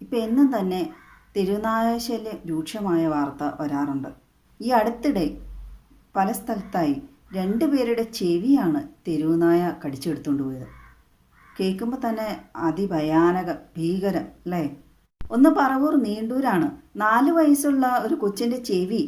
ഇപ്പം എന്നും തന്നെ തെരുവുനായ ശല്യം രൂക്ഷമായ വാർത്ത വരാറുണ്ട്. ഈ അടുത്തിടെ പല സ്ഥലത്തായി 2 പേരുടെ ചെവിയാണ് തെരുവുനായ കടിച്ചെടുത്തുകൊണ്ട് പോയത്. കേൾക്കുമ്പോൾ തന്നെ അതിഭയാനക ഭീകരം അല്ലേ? ഒന്ന് പറവൂർ നീണ്ടൂരാണ്. 4 വയസ്സുള്ള ഒരു കൊച്ചിൻ്റെ ചെവി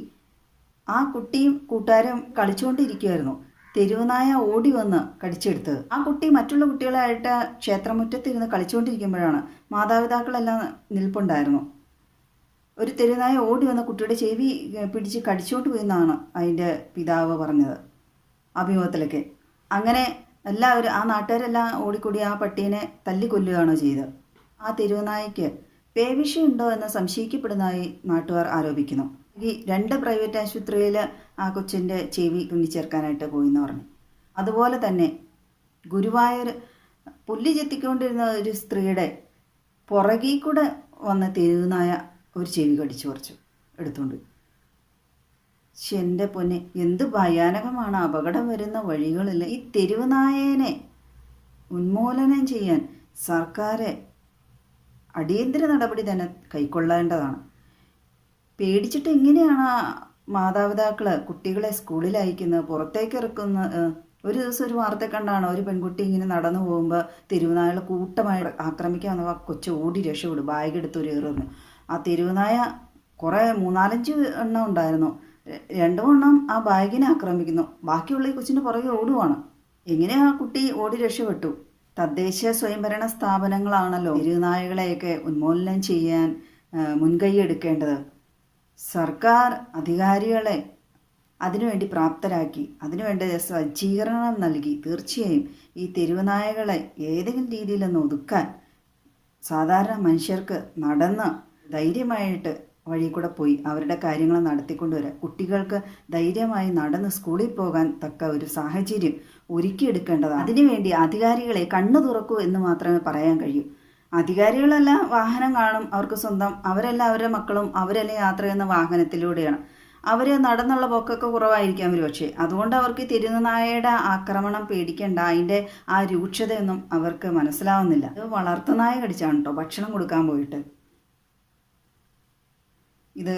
ആ കുട്ടിയും കൂട്ടുകാരും കളിച്ചുകൊണ്ടിരിക്കുമായിരുന്നു. തെരുവുനായ ഓടി വന്ന് കടിച്ചെടുത്തത്. ആ കുട്ടി മറ്റുള്ള കുട്ടികളായിട്ട് ക്ഷേത്രമുറ്റത്തിരുന്ന് കളിച്ചുകൊണ്ടിരിക്കുമ്പോഴാണ് മാതാപിതാക്കളെല്ലാം നിൽപ്പുണ്ടായിരുന്നു. ഒരു തെരുവുനായ ഓടി വന്ന കുട്ടിയുടെ ചെവി പിടിച്ച് കടിച്ചുകൊണ്ട് പോയെന്നാണ് അതിൻ്റെ പിതാവ് പറഞ്ഞത് അഭിമുഖത്തിലൊക്കെ. അങ്ങനെ എല്ലാവരും ആ നാട്ടുകാരെല്ലാം ഓടിക്കൂടി ആ പട്ടീനെ തല്ലിക്കൊല്ലുകയാണോ ചെയ്തത്. ആ തെരുവുനായ്ക്ക് പേവിഷമുണ്ടോ എന്ന് സംശയിക്കപ്പെടുന്നതായി നാട്ടുകാർ ആരോപിക്കുന്നു. ഈ 2 പ്രൈവറ്റ് ആശുപത്രിയിൽ ആ കൊച്ചിൻ്റെ ചെവി തുന്നിച്ചേർക്കാനായിട്ട് പോയിന്ന് പറഞ്ഞു. അതുപോലെ തന്നെ ഗുരുവായൂർ പുല്ല് ചെത്തിക്കൊണ്ടിരുന്ന ഒരു സ്ത്രീയുടെ പുറകിൽ കൂടെ വന്ന തെരുവുനായ ഒരു ചെവി കടിച്ചു പറിച്ചു എടുത്തുകൊണ്ട്. എൻ്റെ പൊന്നെ, എന്ത് ഭയാനകമാണ്! അപകടം വരുന്ന വഴികളിൽ ഈ തെരുവുനായേനെ ഉന്മൂലനം ചെയ്യാൻ സർക്കാർ അടിയന്തര നടപടി തന്നെ കൈക്കൊള്ളേണ്ടതാണ്. പേടിച്ചിട്ട് എങ്ങനെയാണ് മാതാപിതാക്കൾ കുട്ടികളെ സ്കൂളിൽ അയക്കുന്നത്, പുറത്തേക്ക് ഇറക്കുന്നത്? ഒരു ദിവസം ഒരു വാർത്ത കണ്ടാണ് ഒരു പെൺകുട്ടി ഇങ്ങനെ നടന്നു പോകുമ്പോൾ തെരുവുനായകൾ കൂട്ടമായി ആക്രമിക്കാൻ വന്നപ്പോൾ കൊച്ചു ഓടി രക്ഷപ്പെടും, ബാഗ് എടുത്തൊരു ഏറുന്നു. ആ തെരുവുനായ കുറേ 3-4 എണ്ണം ഉണ്ടായിരുന്നു. 2 എണ്ണം ആ ബാഗിനെ ആക്രമിക്കുന്നു, ബാക്കിയുള്ള ഈ കൊച്ചിൻ്റെ പുറകെ ഓടുവാണ്. എങ്ങനെ ആ കുട്ടി ഓടി രക്ഷപ്പെട്ടു? തദ്ദേശ സ്വയംഭരണ സ്ഥാപനങ്ങളാണല്ലോ തെരുവുനായകളെയൊക്കെ ഉന്മൂലനം ചെയ്യാൻ മുൻകൈ എടുക്കേണ്ടത്. സർക്കാർ അധികാരികളെ അതിനുവേണ്ടി പ്രാപ്തരാക്കി അതിനുവേണ്ട സജ്ജീകരണം നൽകി തീർച്ചയായും ഈ തെരുവുനായകളെ ഏതെങ്കിലും രീതിയിലൊന്ന് ഒതുക്കാൻ സാധാരണ മനുഷ്യർക്ക് നടന്ന് ധൈര്യമായിട്ട് വഴി കൂടെ പോയി അവരുടെ കാര്യങ്ങൾ നടത്തിക്കൊണ്ടുവരാം. കുട്ടികൾക്ക് ധൈര്യമായി നടന്ന് സ്കൂളിൽ പോകാൻ തക്ക ഒരു സാഹചര്യം ഒരുക്കിയെടുക്കേണ്ടതാണ്. അതിനുവേണ്ടി അധികാരികളെ കണ്ണു തുറക്കൂ എന്ന് മാത്രമേ പറയാൻ കഴിയൂ. അധികാരികളെല്ലാം വാഹനം കാണും, അവർക്ക് സ്വന്തം, അവരെല്ലാം അവരുടെ മക്കളും അവരെല്ലാം യാത്ര ചെയ്യുന്ന വാഹനത്തിലൂടെയാണ്. അവർ നടന്നുള്ള പോക്കൊക്കെ കുറവായിരിക്കാം ഒരു പക്ഷേ. അതുകൊണ്ട് അവർക്ക് തെരുവുനായയുടെ ആക്രമണം പേടിക്കേണ്ട, അതിൻ്റെ ആ രൂക്ഷതയൊന്നും അവർക്ക് മനസ്സിലാവുന്നില്ല. ഇത് വളർത്തുനായ കടിച്ചാണ് കേട്ടോ ഭക്ഷണം കൊടുക്കാൻ പോയിട്ട് ഇത്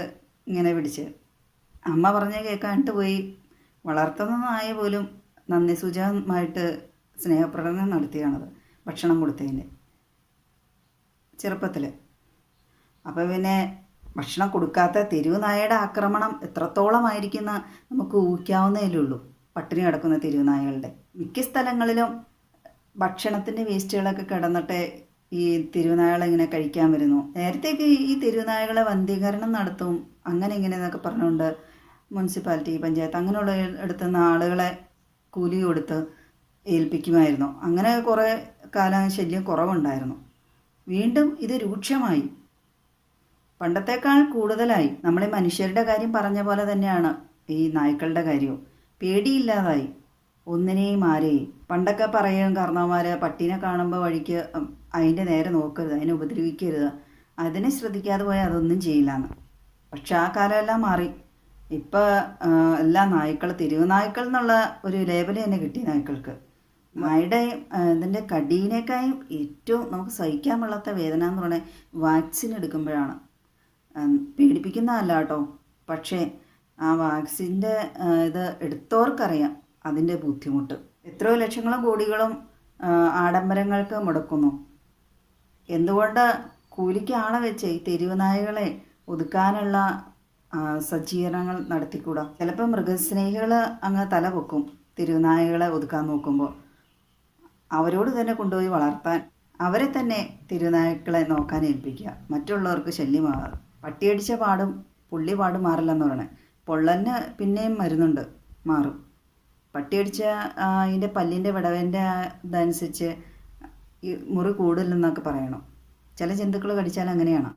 ഇങ്ങനെ പിടിച്ച്. അമ്മ പറഞ്ഞ കേൾക്കാനിട്ട് പോയി വളർത്തുന്ന നായ പോലും നന്ദി സൂചകമായിട്ട് സ്നേഹപ്രകടനം നടത്തിയാണത് ഭക്ഷണം കൊടുത്തതിൻ്റെ ചെറുപ്പത്തിൽ. അപ്പോൾ പിന്നെ ഭക്ഷണം കൊടുക്കാത്ത തെരുവുനായയുടെ ആക്രമണം എത്രത്തോളമായിരിക്കുന്ന നമുക്ക് ഊഹിക്കാവുന്നതേ ഉള്ളൂ. പട്ടിണി കിടക്കുന്ന തെരുവുനായകളുടെ മിക്ക സ്ഥലങ്ങളിലും ഭക്ഷണത്തിൻ്റെ വേസ്റ്റുകളൊക്കെ കിടന്നിട്ട് ഈ തെരുവുനായകളെ ഇങ്ങനെ കഴിക്കാൻ വരുന്നു. നേരത്തേക്ക് ഈ തെരുവുനായകളെ വന്ധീകരണം നടത്തും അങ്ങനെ ഇങ്ങനെ എന്നൊക്കെ പറഞ്ഞുകൊണ്ട് മുനിസിപ്പാലിറ്റി, പഞ്ചായത്ത് അങ്ങനെയുള്ള എടുത്തുന്ന ആളുകളെ കൂലി കൊടുത്ത് ഏൽപ്പിക്കുമായിരുന്നു. അങ്ങനെ കുറേ കാലം ശല്യം കുറവുണ്ടായിരുന്നു. വീണ്ടും ഇത് രൂക്ഷമായി, പണ്ടത്തേക്കാൾ കൂടുതലായി. നമ്മളെ മനുഷ്യരുടെ കാര്യം പറഞ്ഞ പോലെ തന്നെയാണ് ഈ നായ്ക്കളുടെ കാര്യവും. പേടിയില്ലാതായി ഒന്നിനെയും ആരെയും. പണ്ടൊക്കെ പറയും കാരണവന്മാർ, പട്ടീനെ കാണുമ്പോൾ വഴിക്ക് അതിൻ്റെ നേരെ നോക്കരുത്, അതിനെ ഉപദ്രവിക്കരുത്, അതിനെ ശ്രദ്ധിക്കാതെ പോയാൽ അതൊന്നും ചെയ്യില്ലാന്ന്. പക്ഷെ ആ കാലമെല്ലാം മാറി. ഇപ്പോൾ എല്ലാ നായ്ക്കൾ തെരുവുനായ്ക്കൾ എന്നുള്ള ഒരു ലേബൽ തന്നെ കിട്ടി നായ്ക്കൾക്ക്. നായുടെ ഇതിൻ്റെ കടീനേക്കായും ഏറ്റവും നമുക്ക് സഹിക്കാൻ പാടാത്ത വേദന എന്ന് പറഞ്ഞാൽ വാക്സിൻ എടുക്കുമ്പോഴാണ്. പേടിപ്പിക്കുന്നതല്ല കേട്ടോ, പക്ഷേ ആ വാക്സിൻ്റെ ഇത് എടുത്തവർക്കറിയാം അതിൻ്റെ ബുദ്ധിമുട്ട്. എത്രയോ ലക്ഷങ്ങളും കോടികളും ആഡംബരങ്ങൾക്ക് മുടക്കുന്നു. എന്തുകൊണ്ട് കൂലിക്ക് ആളെ വെച്ച് ഈ തെരുവുനായകളെ ഒതുക്കാനുള്ള സജ്ജീകരണങ്ങൾ നടത്തിക്കൂടാ? ചിലപ്പോൾ മൃഗസ്നേഹികൾ അങ്ങ് തല പൊക്കും തെരുവുനായകളെ ഒതുക്കാൻ നോക്കുമ്പോൾ. അവരോട് തന്നെ കൊണ്ടുപോയി വളർത്താൻ, അവരെ തന്നെ തെരുവുനായ്ക്കളെ നോക്കാൻ ഏൽപ്പിക്കുക, മറ്റുള്ളവർക്ക് ശല്യമാകാതെ. പട്ടിയടിച്ച പാടും പുള്ളി പാടും മാറില്ലെന്ന് പറയണേ. പൊള്ളലിന് പിന്നെയും മരുന്നുണ്ട്, മാറും. പട്ടിയടിച്ച അതിൻ്റെ പല്ലിൻ്റെ വിടവിൻ്റെ ഇതനുസരിച്ച് ഈ മുറി കൂടുതലെന്നൊക്കെ പറയണം. ചില ജന്തുക്കൾ കടിച്ചാൽ അങ്ങനെയാണ്.